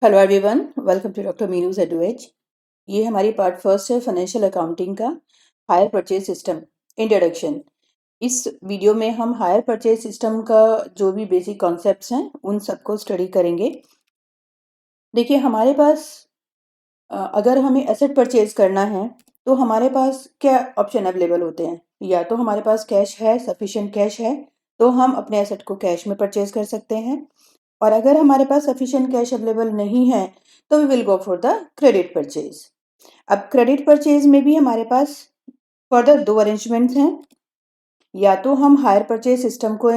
Hello everyone, welcome to doctor Meenu's EduAge. ये हमारी part first है फाइनेंशियल अकाउंटिंग का हायर परचेज सिस्टम इंट्रोडक्शन। इस वीडियो में हम हायर परचेज सिस्टम का जो भी बेसिक कॉन्सेप्ट्स हैं उन सबको स्टडी करेंगे। देखिए हमारे पास अगर हमें एसेट परचेज करना है तो हमारे पास क्या ऑप्शन अवेलेबल होते हैं। या तो हमारे पास कैश है, सफिशिएंट कैश है, तो हम अपने एसेट को कैश में परचेज कर सकते हैं। और अगर हमारे पास सफिशिएंट कैश अवेलेबल नहीं है तो we will go for the credit purchase. अब क्रेडिट परचेज में भी हमारे पास फर्दर दो अरेंजमेंट्स हैं। या तो हम हायर परचेज सिस्टम को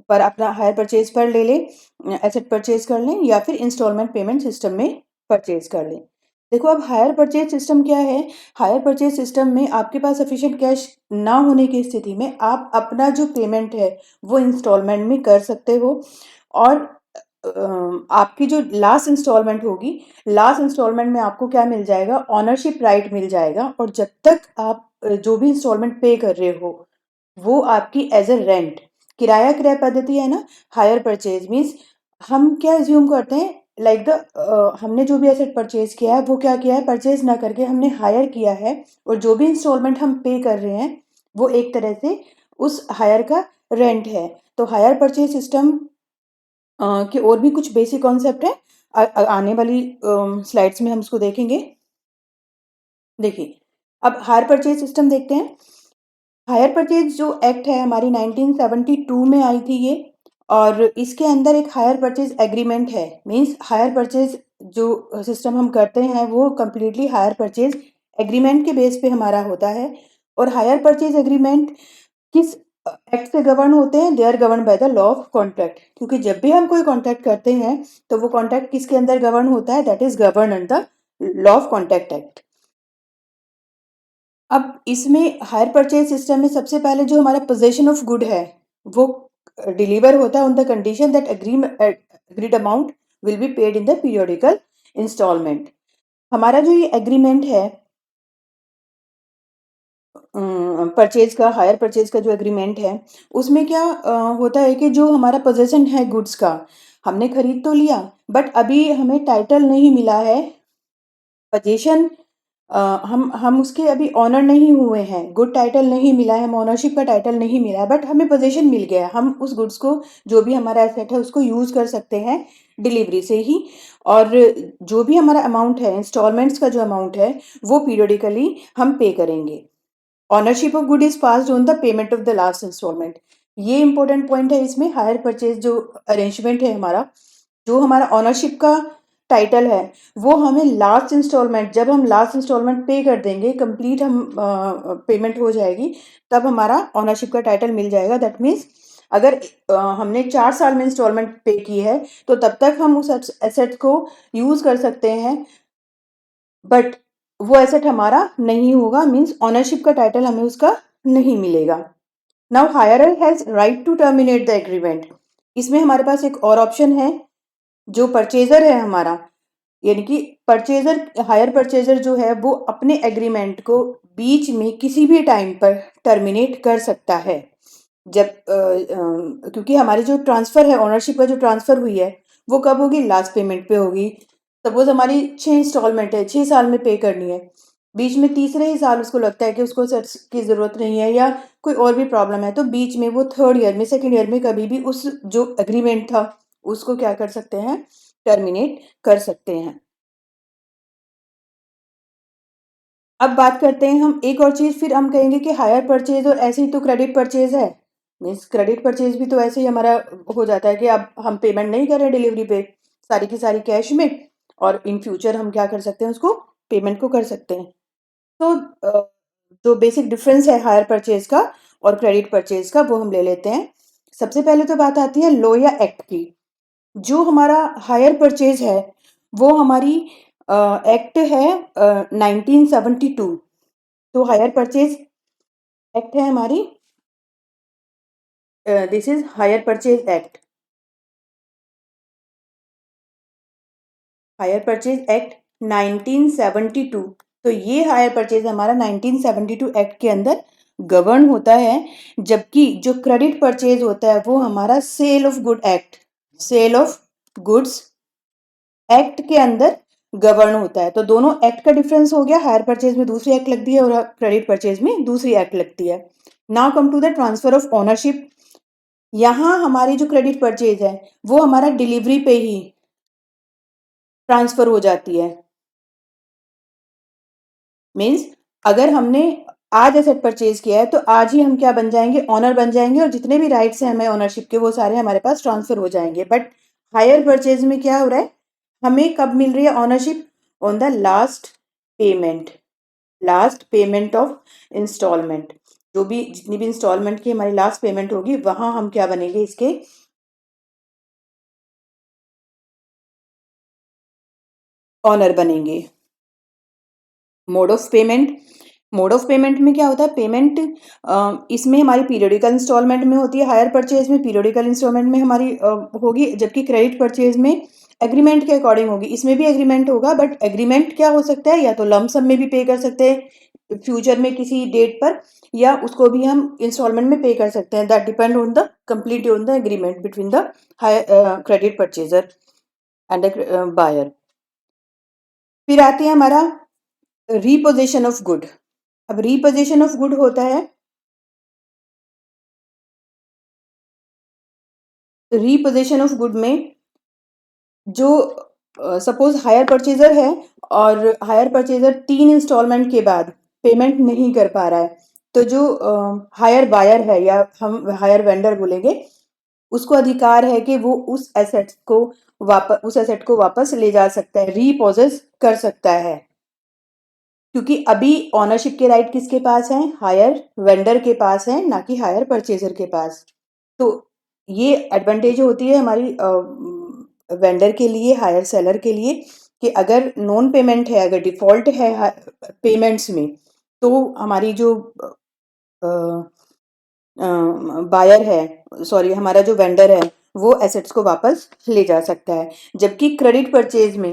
पर अपना हायर परचेज पर ले लें, एसेट परचेज कर लें, या फिर इंस्टॉलमेंट पेमेंट सिस्टम में परचेज कर लें। देखो अब हायर परचेज सिस्टम क्या है। हायर परचेज सिस्टम में आपके पास सफिशिएंट कैश ना होने की स्थिति में आप अपना जो पेमेंट है वो इंस्टॉलमेंट में कर सकते हो। और आपकी जो लास्ट इंस्टॉलमेंट होगी, लास्ट इंस्टॉलमेंट में आपको क्या मिल जाएगा, ऑनरशिप राइट मिल जाएगा। और जब तक आप जो भी इंस्टॉलमेंट पे कर रहे हो वो आपकी एज अ रेंट, किराया क्रय पद्धति है ना। हायर परचेज मीन्स हम क्या एज्यूम करते हैं, लाइक द हमने जो भी एसेट परचेज किया है वो क्या किया है, परचेज ना करके हमने हायर किया है। और जो भी इंस्टॉलमेंट हम पे कर रहे हैं वो एक तरह से उस हायर का रेंट है। तो हायर परचेज सिस्टम के और भी कुछ बेसिक कॉन्सेप्ट है, आने वाली स्लाइड्स में हम उसको देखेंगे। देखिए अब हायर परचेज सिस्टम देखते हैं। हायर परचेज जो एक्ट है हमारी 1972 में आई थी ये। और इसके अंदर एक हायर परचेज एग्रीमेंट है। मींस हायर परचेज जो सिस्टम हम करते हैं वो कम्प्लीटली हायर परचेज एग्रीमेंट के बेस पे हमारा होता है। और हायर परचेज एग्रीमेंट किस एक्ट से गवर्न होते हैं, they are govern by the law of contract. क्योंकि जब भी हम कोई कॉन्ट्रैक्ट करते हैं तो वो कॉन्ट्रैक्ट किसके अंदर गवर्न होता है, that is govern under the law of contract act. अब इसमें हायर परचेज सिस्टम में सबसे पहले जो हमारा पोजेशन ऑफ गुड है वो डिलीवर होता है on the condition that agreed amount will be paid in the periodical instalment. हमारा जो ये एग्रीमेंट है परचेज का, हायर परचेज का जो एग्रीमेंट है उसमें क्या होता है कि जो हमारा पोजेशन है गुड्स का, हमने खरीद तो लिया बट अभी हमें टाइटल नहीं मिला है। पोजीशन हम उसके अभी ऑनर नहीं हुए हैं, गुड टाइटल नहीं मिला है, हम ऑनरशिप का टाइटल नहीं मिला है, बट हमें पोजीशन मिल गया है। हम उस गुड्स को, जो भी हमारा एसेट है उसको यूज़ कर सकते हैं डिलीवरी से ही। और जो भी हमारा अमाउंट है, इंस्टॉलमेंट्स का जो अमाउंट है वो पीरियडिकली हम पे करेंगे। Ownership of good is passed on the payment of the last instalment. ये इंपॉर्टेंट पॉइंट है इसमें। हायर परचेज जो अरेंजमेंट है हमारा, जो हमारा ऑनरशिप का टाइटल है वो हमें लास्ट इंस्टॉलमेंट, जब हम लास्ट इंस्टॉलमेंट पे कर देंगे, कंप्लीट हम पेमेंट हो जाएगी, तब हमारा ऑनरशिप का टाइटल मिल जाएगा। दैट मीन्स अगर हमने 4 साल में इंस्टॉलमेंट पे की है तो तब तक हम उस एसेट को यूज कर सकते हैं, बट वो एसेट हमारा नहीं होगा। मीन्स ऑनरशिप का टाइटल हमें उसका नहीं मिलेगा। Now hirer has right to terminate the agreement. इसमें हमारे पास एक और ऑप्शन है। जो परचेजर है हमारा, यानी कि परचेजर, हायर परचेजर जो है वो अपने एग्रीमेंट को बीच में किसी भी टाइम पर टर्मिनेट कर सकता है। जब क्योंकि हमारी जो ट्रांसफ़र है, ओनरशिप का जो ट्रांसफ़र हुई है वो कब होगी, लास्ट पेमेंट पे होगी। सपोज हमारी 6 इंस्टॉलमेंट है, 6 साल में पे करनी है, बीच में तीसरे ही साल उसको लगता है कि उसको सेट्स की ज़रूरत नहीं है या कोई और भी प्रॉब्लम है, तो बीच में वो थर्ड ईयर में, सेकेंड ईयर में कभी भी उस जो एग्रीमेंट था उसको क्या कर सकते हैं, टर्मिनेट कर सकते हैं। अब बात करते हैं हम एक और चीज़, फिर हम कहेंगे कि हायर परचेज और ऐसे ही तो क्रेडिट परचेज है। मीन्स क्रेडिट परचेज भी तो ऐसे ही हमारा हो जाता है कि अब हम पेमेंट नहीं कर रहे डिलीवरी पे, सारी की सारी कैश में, और इन फ्यूचर हम क्या कर सकते हैं, उसको पेमेंट को कर सकते हैं। तो जो बेसिक डिफरेंस है हायर परचेज का और क्रेडिट परचेज का वो हम ले लेते हैं। सबसे पहले तो बात आती है लॉ या एक्ट की। जो हमारा हायर परचेज है वो हमारी एक्ट है 1972। तो हायर परचेज एक्ट है हमारी, this is hire purchase act. Hire purchase act 1972। तो ये हायर परचेज हमारा 1972 एक्ट के अंदर गवर्न होता है। जबकि जो क्रेडिट परचेज होता है वो हमारा sale of good act, sale of goods act के अंदर गवर्न होता है। तो दोनों एक्ट का डिफरेंस हो गया, हायर परचेज में दूसरी एक्ट लगती है और क्रेडिट परचेज में दूसरी एक्ट लगती है। Now come to the transfer of ownership. यहाँ हमारी जो क्रेडिट परचेज है वो हमारा डिलीवरी पे ही ट्रांसफर हो जाती है। मीन्स अगर हमने आज एसेट परचेज किया है तो आज ही हम क्या बन जाएंगे, ऑनर बन जाएंगे, और जितने भी राइट्स हैं हमें ओनरशिप के वो सारे हमारे पास ट्रांसफर हो जाएंगे। बट हायर परचेज में क्या हो रहा है, हमें कब मिल रही है ownership? On the last payment of instalment. जो भी जितनी भी इंस्टॉलमेंट की हमारी लास्ट पेमेंट होगी वहां हम क्या बनेंगे, इसके ऑनर बनेंगे। मोड ऑफ पेमेंट में क्या होता है, पेमेंट इसमें हमारी पीरियडिकल इंस्टॉलमेंट में होती है, हायर परचेज में पीरियडिकल इंस्टॉलमेंट में हमारी होगी, जबकि क्रेडिट परचेज में एग्रीमेंट के अकॉर्डिंग होगी। इसमें भी एग्रीमेंट होगा, बट एग्रीमेंट क्या हो सकता है, या तो लम सम में भी पे कर सकते हैं फ्यूचर में किसी डेट पर, या उसको भी हम इंस्टॉलमेंट में पे कर सकते हैं। That depend on the complete on the agreement between the credit purchaser and the buyer. फिर आती है हमारा रीपोजिशन ऑफ गुड। अब रीपोजिशन ऑफ गुड होता है, रीपोजिशन ऑफ गुड में जो सपोज हायर परचेजर है और हायर परचेजर 3 इंस्टॉलमेंट के बाद पेमेंट नहीं कर पा रहा है, तो जो हायर बायर है या हम हायर वेंडर बोलेंगे, उसको अधिकार है कि वो उस एसेट को वापस ले जा सकता है, रीपोजेस कर सकता है। क्योंकि अभी ऑनरशिप के राइट किसके पास हैं, हायर वेंडर के पास हैं, ना कि हायर परचेजर के पास। तो ये एडवांटेज होती है हमारी वेंडर के लिए, हायर सेलर के लिए, कि अगर नॉन पेमेंट है, अगर डिफॉल्ट है पेमेंट्स में, तो हमारी जो बायर है, सॉरी हमारा जो वेंडर है, वो एसेट्स को वापस ले जा सकता है। जबकि क्रेडिट परचेज में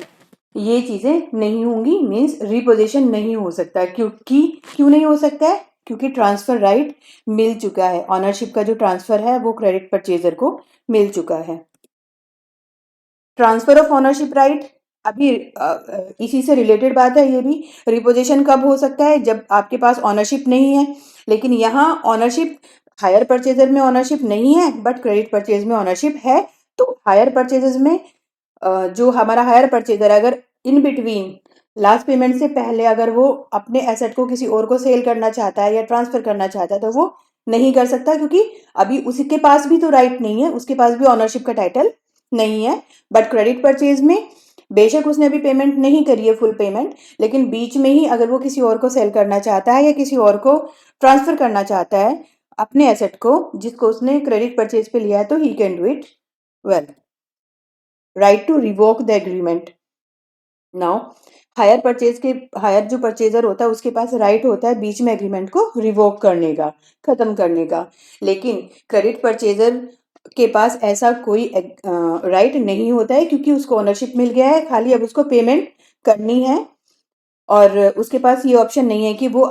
ये चीज़ें नहीं होंगी, मीन्स रिपोजिशन नहीं हो सकता। क्यों नहीं हो सकता है? क्योंकि ट्रांसफर राइट मिल चुका है, ऑनरशिप का जो ट्रांसफर है वो क्रेडिट परचेजर को मिल चुका है। ट्रांसफर ऑफ ऑनरशिप राइट, अभी इसी से रिलेटेड बात है ये भी। रिपोजिशन कब हो सकता है? जब आपके पास ऑनरशिप नहीं है। लेकिन यहाँ ऑनरशिप, हायर परचेजर में ऑनरशिप नहीं है बट क्रेडिट परचेज में ऑनरशिप है। तो हायर परचेजेस में जो हमारा हायर परचेजर अगर इन बिटवीन लास्ट पेमेंट से पहले अगर वो अपने एसेट को किसी और को सेल करना चाहता है या ट्रांसफर करना चाहता है, तो वो नहीं कर सकता, क्योंकि अभी उसके पास भी तो राइट नहीं है, उसके पास भी ऑनरशिप का टाइटल नहीं है। बट क्रेडिट परचेज में बेशक उसने अभी पेमेंट नहीं करी है फुल पेमेंट, लेकिन बीच में ही अगर वो किसी और को सेल करना चाहता है या किसी और को ट्रांसफर करना चाहता है अपने एसेट को जिसको उसने क्रेडिट परचेज पे लिया है, तो he can do it well. Right to revoke the agreement. Now hire जो परचेजर होता है उसके पास राइट होता है बीच में एग्रीमेंट को रिवोक करने का, खत्म करने का। लेकिन क्रेडिट परचेजर के पास ऐसा कोई राइट नहीं होता है, क्योंकि उसको ओनरशिप मिल गया है, खाली अब उसको पेमेंट करनी है। और उसके पास ये ऑप्शन नहीं है कि वो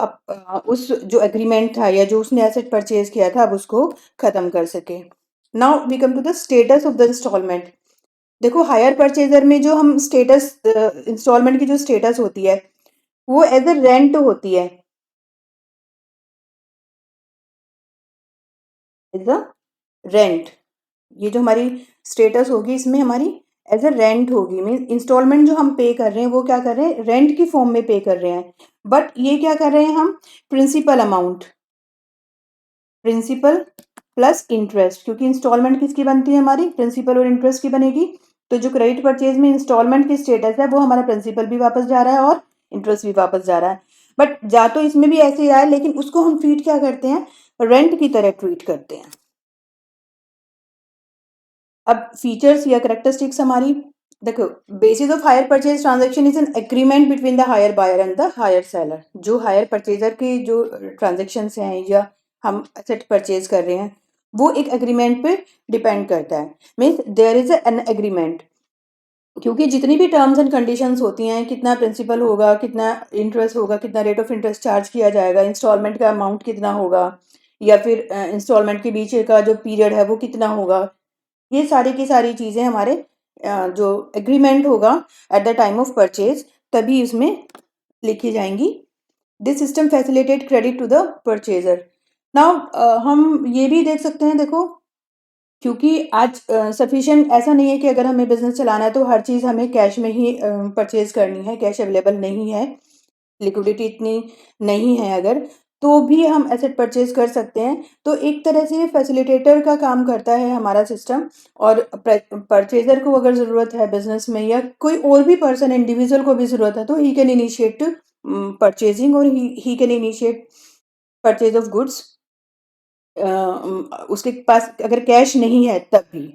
उस जो एग्रीमेंट था या जो उसने एसेट परचेज किया था अब उसको खत्म कर सके। Now we come to the status of the instalment. देखो हायर परचेजर में जो हम स्टेटस इंस्टॉलमेंट की जो स्टेटस होती है वो एज अ रेंट होती है, एज अ रेंट। ये जो हमारी स्टेटस होगी इसमें हमारी एज अ रेंट होगी, मीन इंस्टॉलमेंट जो हम पे कर रहे हैं वो क्या कर रहे हैं, रेंट की फॉर्म में पे कर रहे हैं। बट ये क्या कर रहे हैं हम, principal amount, principal plus interest, क्योंकि इंस्टॉलमेंट किसकी बनती है, हमारी प्रिंसिपल और इंटरेस्ट की बनेगी। तो जो क्रेडिट परचेज में इंस्टॉलमेंट की स्टेटस है वो हमारा प्रिंसिपल भी वापस जा रहा है और इंटरेस्ट भी वापस जा रहा है। बट जा तो इसमें भी ऐसे ही रहा है, लेकिन उसको हम ट्रीट क्या करते हैं, रेंट की तरह ट्रीट करते हैं। अब फीचर्स या करेक्टरिस्टिक्स हमारी देखो, basis of hire purchase transaction is an agreement between the hire buyer and the hire seller. जो हायर परचेजर के जो ट्रांजेक्शन हैं या हम एसेट परचेज कर रहे हैं वो एक एग्रीमेंट पे डिपेंड करता है, means there is an agreement. क्योंकि जितनी भी टर्म्स एंड कंडीशंस होती हैं, कितना प्रिंसिपल होगा, कितना इंटरेस्ट होगा, कितना रेट ऑफ इंटरेस्ट चार्ज किया जाएगा, इंस्टॉलमेंट का अमाउंट कितना होगा, या फिर इंस्टॉलमेंट के बीच का जो पीरियड है वो कितना होगा, ये सारी की सारी चीज़ें हमारे जो एग्रीमेंट होगा at the time of purchase, तभी इसमें लिखी जाएंगी। This system facilitate credit to the purchaser. Now हम ये भी देख सकते हैं, देखो, क्योंकि आज सफिशिएंट ऐसा नहीं है कि अगर हमें बिजनेस चलाना है तो हर चीज़ हमें कैश में ही परचेज करनी है, कैश अवेलेबल नहीं है, लिक्विडिटी इतनी नहीं है अगर, तो भी हम एसेट परचेज कर सकते हैं। तो एक तरह से ये फैसिलिटेटर का काम करता है हमारा सिस्टम। और परचेजर को अगर ज़रूरत है बिजनेस में, या कोई और भी पर्सन इंडिविजुअल को भी ज़रूरत है, तो ही कैन इनिशिएट परचेजिंग, और he can initiate purchase of goods. उसके पास अगर कैश नहीं है तब भी।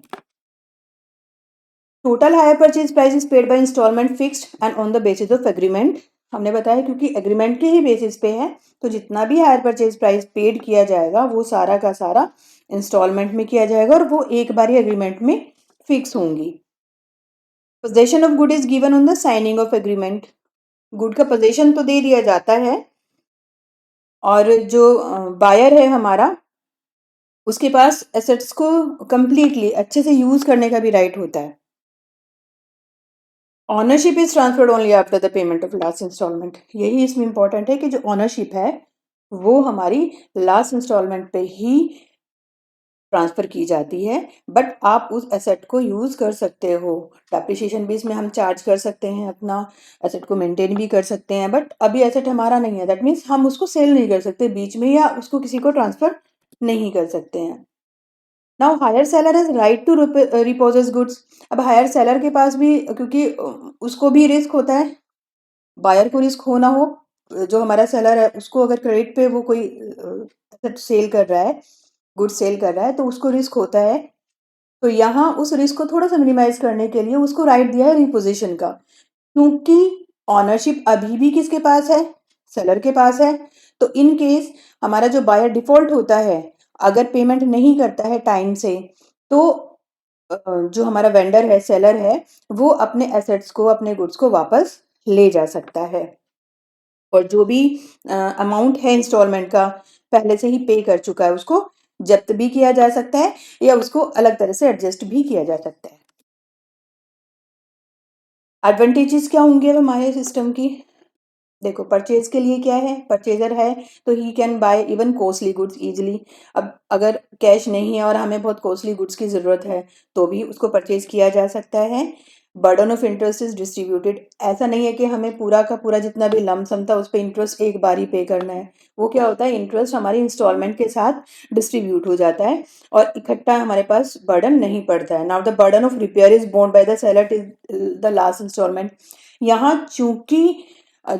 Total hire purchase price is paid by instalment fixed and on the basis of agreement. हमने बताया क्योंकि एग्रीमेंट के ही बेसिस पे है, तो जितना भी हायर परचेज प्राइस पेड किया जाएगा वो सारा का सारा इंस्टॉलमेंट में किया जाएगा, और वो एक बार ही एग्रीमेंट में फिक्स होंगी। Possession of good is given on the signing off agreement. Good का पोजेशन तो दे दिया जाता है, और जो बायर है हमारा, उसके पास एसेट्स को कंप्लीटली अच्छे से यूज करने का भी राइट होता है। Ownership is transferred only after the payment of last instalment. यही इसमें इंपॉर्टेंट है कि जो ऑनरशिप है वो हमारी लास्ट इंस्टॉलमेंट पे ही ट्रांसफर की जाती है, बट आप उस एसेट को यूज कर सकते हो। डेप्रिसिएशन भी इसमें हम चार्ज कर सकते हैं, अपना एसेट को मेंटेन भी कर सकते हैं, बट अभी एसेट हमारा नहीं है, दैट मीन्स हम उसको सेल नहीं कर सकते बीच में, या उसको किसी को ट्रांसफर नहीं कर सकते हैं। Now hire seller has right to repossess goods. अब हायर सेलर के पास भी, क्योंकि उसको भी रिस्क होता है, बायर को रिस्क हो ना हो, जो हमारा सेलर है उसको अगर क्रेडिट पे वो कोई सेल कर रहा है, गुड सेल कर रहा है, तो उसको रिस्क होता है। तो यहाँ उस रिस्क को थोड़ा सा मिनिमाइज करने के लिए उसको राइट दिया है रिपोजिशन का, क्योंकि ऑनरशिप अभी भी किसके पास है, सेलर के पास है। तो इन केस हमारा जो बायर डिफॉल्ट होता है, अगर पेमेंट नहीं करता है टाइम से, तो जो हमारा वेंडर है, सेलर है, वो अपने एसेट्स को, अपने गुड्स को वापस ले जा सकता है, और जो भी अमाउंट है इंस्टॉलमेंट का पहले से ही पे कर चुका है उसको जब्त भी किया जा सकता है, या उसको अलग तरह से एडजस्ट भी किया जा सकता है। एडवांटेजेस क्या होंगे अब हमारे सिस्टम की? देखो, परचेज के लिए क्या है, परचेजर है तो he can buy even costly goods easily. अब अगर कैश नहीं है और हमें बहुत कॉस्टली गुड्स की ज़रूरत है, तो भी उसको परचेज किया जा सकता है। Burden of interest is distributed. ऐसा नहीं है कि हमें पूरा का पूरा जितना भी लमसम था उस पर इंटरेस्ट एक बार ही पे करना है। वो क्या होता है, इंटरेस्ट हमारी इंस्टॉलमेंट के साथ डिस्ट्रीब्यूट हो जाता है, और इकट्ठा हमारे पास बर्डन नहीं पड़ता है। Now the burden of repair is borne by the seller till the last instalment. यहाँ चूंकि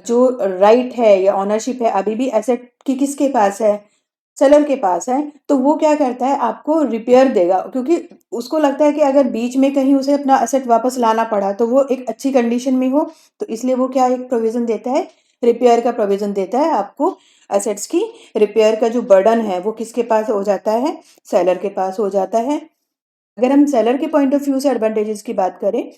जो राइट है या ऑनरशिप है अभी भी एसेट की किसके पास है, सेलर के पास है, तो वो क्या करता है, आपको रिपेयर देगा, क्योंकि उसको लगता है कि अगर बीच में कहीं उसे अपना एसेट वापस लाना पड़ा तो वो एक अच्छी कंडीशन में हो, तो इसलिए वो क्या एक प्रोविजन देता है, रिपेयर का प्रोविजन देता है आपको। एसेट्स की रिपेयर का जो बर्डन है वो किसके पास हो जाता है, सेलर के पास हो जाता है। अगर हम सेलर के पॉइंट ऑफ व्यू से एडवांटेजेस की बात करें,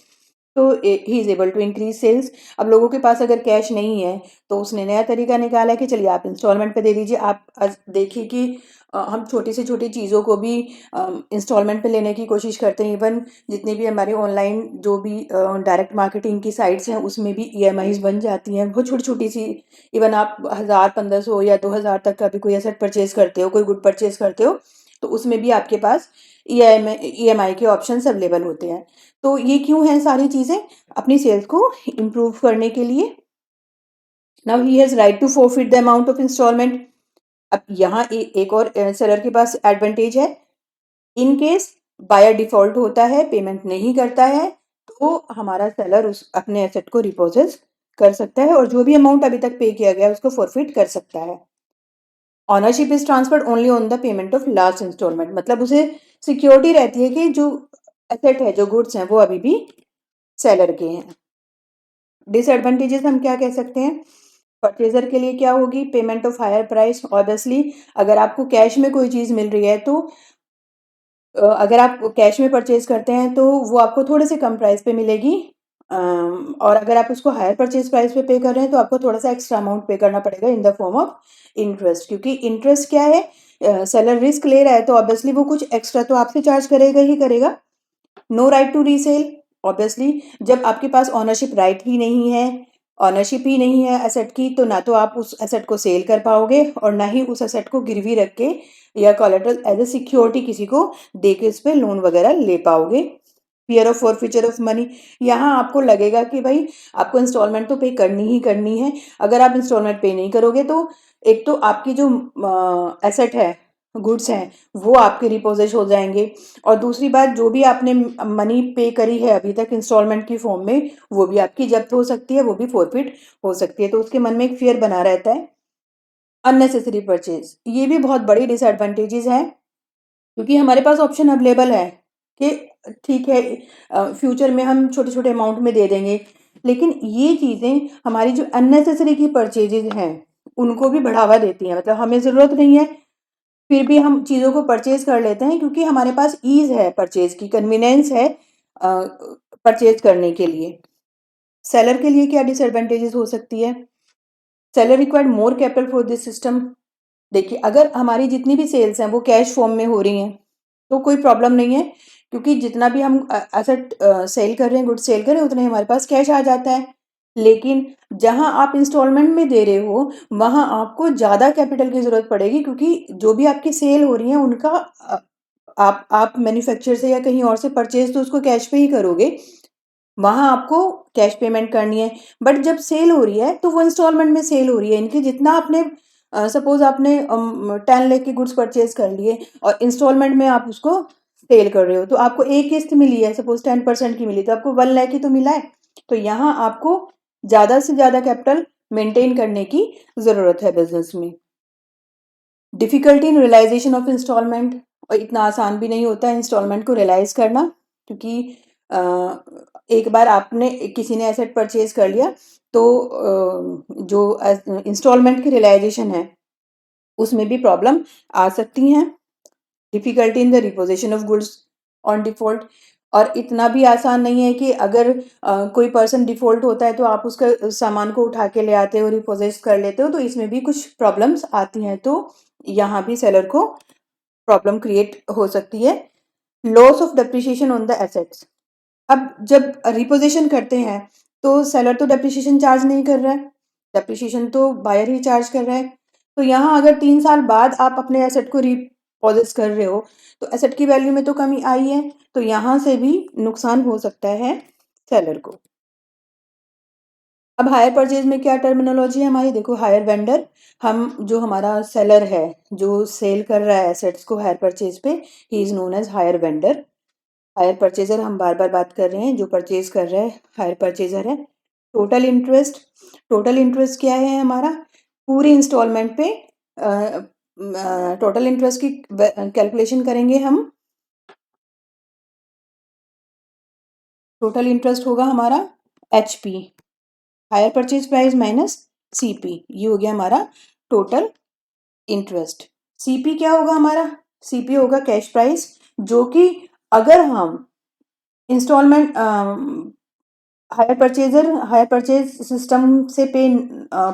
तो he is able to increase sales. अब लोगों के पास अगर कैश नहीं है, तो उसने नया तरीका निकाला कि चलिए आप इंस्टॉलमेंट पे दे दीजिए। आप आज देखिए कि हम छोटी से छोटी चीज़ों को भी इंस्टॉलमेंट पे लेने की कोशिश करते हैं। इवन जितनी भी हमारी ऑनलाइन जो भी डायरेक्ट मार्केटिंग की साइट्स हैं, उसमें भी ईएमआईज बन जाती हैं बहुत छोटी छोटी सी। इवन आप 1000, 1500 या 2000 तक का भी कोई एसेट परचेज करते हो, कोई गुड परचेज करते हो, तो उसमें भी आपके पास ईएमआई के ऑप्शंस अवेलेबल होते हैं। तो ये क्यों है सारी चीज़ें, अपनी सेल्स को इम्प्रूव करने के लिए। Now he has right to forfeit the amount of instalment. अब यहाँ एक और सेलर के पास एडवांटेज है। इन केस बायर डिफॉल्ट होता है, पेमेंट नहीं करता है, तो हमारा सेलर उस अपने एसेट को रिपोजेस कर सकता है, और जो भी अमाउंट अभी तक पे किया गया है उसको फॉरफिट कर सकता है। Ownership is transferred only on the payment of last instalment. मतलब उसे सिक्योरिटी रहती है कि जो एसेट है, जो गुड्स हैं, वो अभी भी सेलर के हैं। डिसएडवांटेजेस हम क्या कह सकते हैं, परचेजर के लिए क्या होगी, payment of hire price. Obviously अगर आपको कैश में कोई चीज़ मिल रही है, तो अगर आप कैश में परचेज करते हैं तो वो आपको थोड़े से कम प्राइस पे मिलेगी। और अगर आप उसको हायर परचेज प्राइस पे पे कर रहे हैं, तो आपको थोड़ा सा एक्स्ट्रा अमाउंट पे करना पड़ेगा in the form of interest. क्योंकि इंटरेस्ट क्या है, सेलर रिस्क ले रहा है, तो ऑब्वियसली वो कुछ एक्स्ट्रा तो आपसे चार्ज करेगा ही करेगा। No right to resell. Obviously जब आपके पास ओनरशिप राइट ही नहीं है, ओनरशिप ही नहीं है एसेट की, तो ना तो आप उस एसेट को सेल कर पाओगे और ना ही उस एसेट को गिरवी रख के या कोलेटरल एज ए सिक्योरिटी किसी को दे के उस पे लोन वगैरह ले पाओगे। Fear of forfeiture of money, यहाँ आपको लगेगा कि भाई आपको इंस्टॉलमेंट तो पे करनी ही करनी है। अगर आप इंस्टॉलमेंट पे नहीं करोगे तो एक तो आपकी जो एसेट है, गुड्स हैं, वो आपके रिपोजेट हो जाएंगे, और दूसरी बात जो भी आपने मनी पे करी है अभी तक इंस्टॉलमेंट की फॉर्म में, वो भी आपकी जब्त हो सकती है, वो भी फोरफिट हो सकती है। तो उसके मन में एक फियर बना रहता है। अननेसेसरी परचेज, ये भी बहुत बड़ी डिसएडवांटेजेस है, क्योंकि हमारे पास ऑप्शन अवेलेबल है कि ठीक है फ्यूचर में हम छोटे छोटे अमाउंट में दे देंगे, लेकिन ये चीज़ें हमारी जो अननेसेसरी की परचेजेज हैं उनको भी बढ़ावा देती हैं। मतलब हमें ज़रूरत नहीं है, फिर भी हम चीज़ों को परचेज कर लेते हैं क्योंकि हमारे पास ईज़ है, परचेज की कन्वीनियंस है परचेज करने के लिए। सेलर के लिए क्या डिसएडवांटेजेस हो सकती है? Seller required more capital for this system. देखिए, अगर हमारी जितनी भी सेल्स हैं वो कैश फॉर्म में हो रही हैं तो कोई प्रॉब्लम नहीं है, क्योंकि जितना भी हम एसेट सेल कर रहे हैं, गुड्स सेल कर रहे हैं, उतना ही हमारे पास कैश आ जाता है। लेकिन जहां आप इंस्टॉलमेंट में दे रहे हो वहां आपको ज़्यादा कैपिटल की ज़रूरत पड़ेगी, क्योंकि जो भी आपकी सेल हो रही है उनका आप मैन्युफैक्चर से या कहीं और से परचेज तो उसको कैश पे ही करोगे, वहाँ आपको कैश पेमेंट करनी है। बट जब सेल हो रही है तो वो इंस्टॉलमेंट में सेल हो रही है। इनकी जितना आपने सपोज आपने 10 लाख के गुड्स परचेज कर लिए और इंस्टॉलमेंट में आप उसको सेल कर रहे हो, तो आपको एक किस्त मिली है, सपोज 10% की मिली, तो आपको 1 लाख ही तो मिला है। तो यहाँ आपको ज़्यादा से ज़्यादा कैपिटल मेंटेन करने की ज़रूरत है बिजनेस में। Difficulty in realisation of instalment, और इतना आसान भी नहीं होता है इंस्टॉलमेंट को रियलाइज़ करना, क्योंकि अ, एक बार आपने किसी ने एसेट परचेज कर लिया तो जो इंस्टॉलमेंट की रियलाइजेशन है उसमें भी प्रॉब्लम आ सकती हैं। Difficulty in the reposition of goods on default, और इतना भी आसान नहीं है कि अगर कोई पर्सन डिफ़ॉल्ट होता है तो आप उसका सामान को उठा के ले आते हो, रिपोजेस कर लेते हो, तो इसमें भी कुछ प्रॉब्लम्स आती हैं। तो यहाँ भी सेलर को प्रॉब्लम क्रिएट हो सकती है। Loss of depreciation on the assets, अब जब रिपोजिशन करते हैं तो सेलर तो डेप्रिसिएशन चार्ज नहीं कर रहा है, डेप्रिसिएशन तो बायर ही चार्ज कर रहा है। तो यहाँ अगर 3 साल बाद आप अपने एसेट को रिपोजेस कर रहे हो तो एसेट की वैल्यू में तो कमी आई है, तो यहाँ से भी नुकसान हो सकता है सेलर को। अब हायर परचेज में क्या टर्मिनोलॉजी है हमारी, देखो हायर वेंडर, हम जो हमारा सेलर है जो सेल कर रहा है एसेट्स को हायर परचेज पे, he is known as hire vendor. Hire purchaser हम बार बार बात कर रहे हैं, जो परचेज कर रहा है हायर परचेजर है। टोटल इंटरेस्ट, टोटल इंटरेस्ट क्या है हमारा, पूरी इंस्टॉलमेंट पे टोटल इंटरेस्ट की कैलकुलेशन करेंगे हम। टोटल इंटरेस्ट होगा हमारा HP, higher purchase price minus CP, ये हो गया हमारा टोटल इंटरेस्ट। CP क्या होगा हमारा, CP होगा कैश प्राइस, जो कि अगर हम इंस्टॉलमेंट हायर परचेज सिस्टम से पे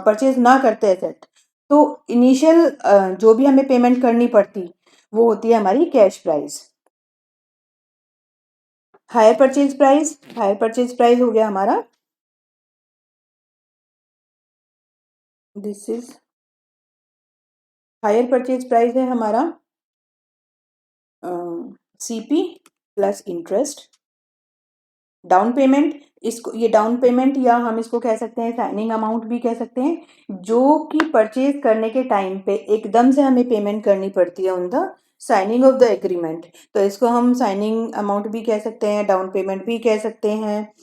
परचेज ना करते एसेट, तो इनिशियल जो भी हमें पेमेंट करनी पड़ती वो होती है हमारी cash price. Higher purchase price, higher purchase price हो गया हमारा, this is higher purchase price है हमारा CP plus interest. Down payment, इसको ये डाउन पेमेंट या हम इसको कह सकते हैं साइनिंग अमाउंट भी कह सकते हैं, जो कि परचेज करने के टाइम पे एकदम से हमें पेमेंट करनी पड़ती है on the signing off the agreement, तो इसको हम साइनिंग अमाउंट भी कह सकते हैं, डाउन पेमेंट भी कह सकते हैं।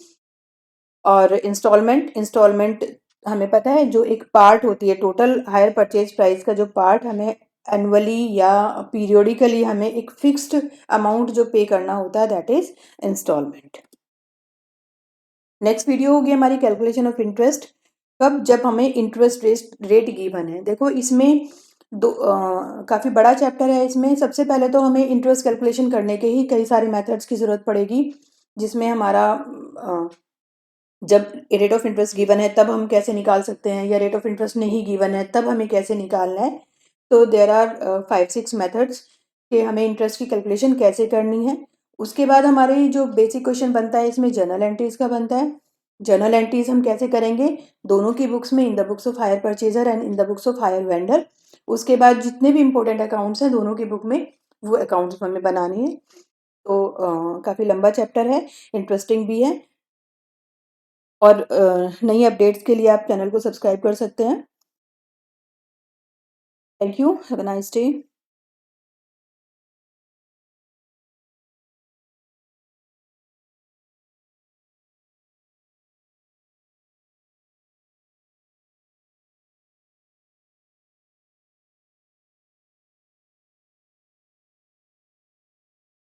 और इंस्टॉलमेंट, इंस्टॉलमेंट हमें पता है जो एक पार्ट होती है टोटल हायर परचेज प्राइस का, जो पार्ट हमें एनुअली या पीरियोडिकली हमें एक फिक्स्ड अमाउंट जो पे करना होता है, that is instalment. Next video होगी हमारी कैलकुलेशन ऑफ इंटरेस्ट, कब, जब हमें इंटरेस्ट रेट गिवन है। देखो इसमें दो काफ़ी बड़ा चैप्टर है, इसमें सबसे पहले तो हमें इंटरेस्ट कैलकुलेशन करने के ही कई सारे मेथड्स की ज़रूरत पड़ेगी, जिसमें हमारा जब रेट ऑफ इंटरेस्ट गिवन है तब हम कैसे निकाल सकते हैं, या रेट ऑफ इंटरेस्ट नहीं गिवन है तब हमें कैसे निकालना है। तो देर आर 5-6 मेथड्स कि हमें इंटरेस्ट की कैलकुलेशन कैसे करनी है। उसके बाद हमारे जो बेसिक क्वेश्चन बनता है इसमें जर्नल एंट्रीज का बनता है। जर्नल एंट्रीज हम कैसे करेंगे, दोनों की बुक्स में, in the books of hire purchaser and in the books of hire vendor. उसके बाद जितने भी इंपॉर्टेंट अकाउंट्स हैं दोनों की बुक में, वो अकाउंट्स हमें बनाने हैं। तो काफ़ी लंबा चैप्टर है, इंटरेस्टिंग भी है। और नई अपडेट्स के लिए आप चैनल को सब्सक्राइब कर सकते हैं। Thank you, have a nice day.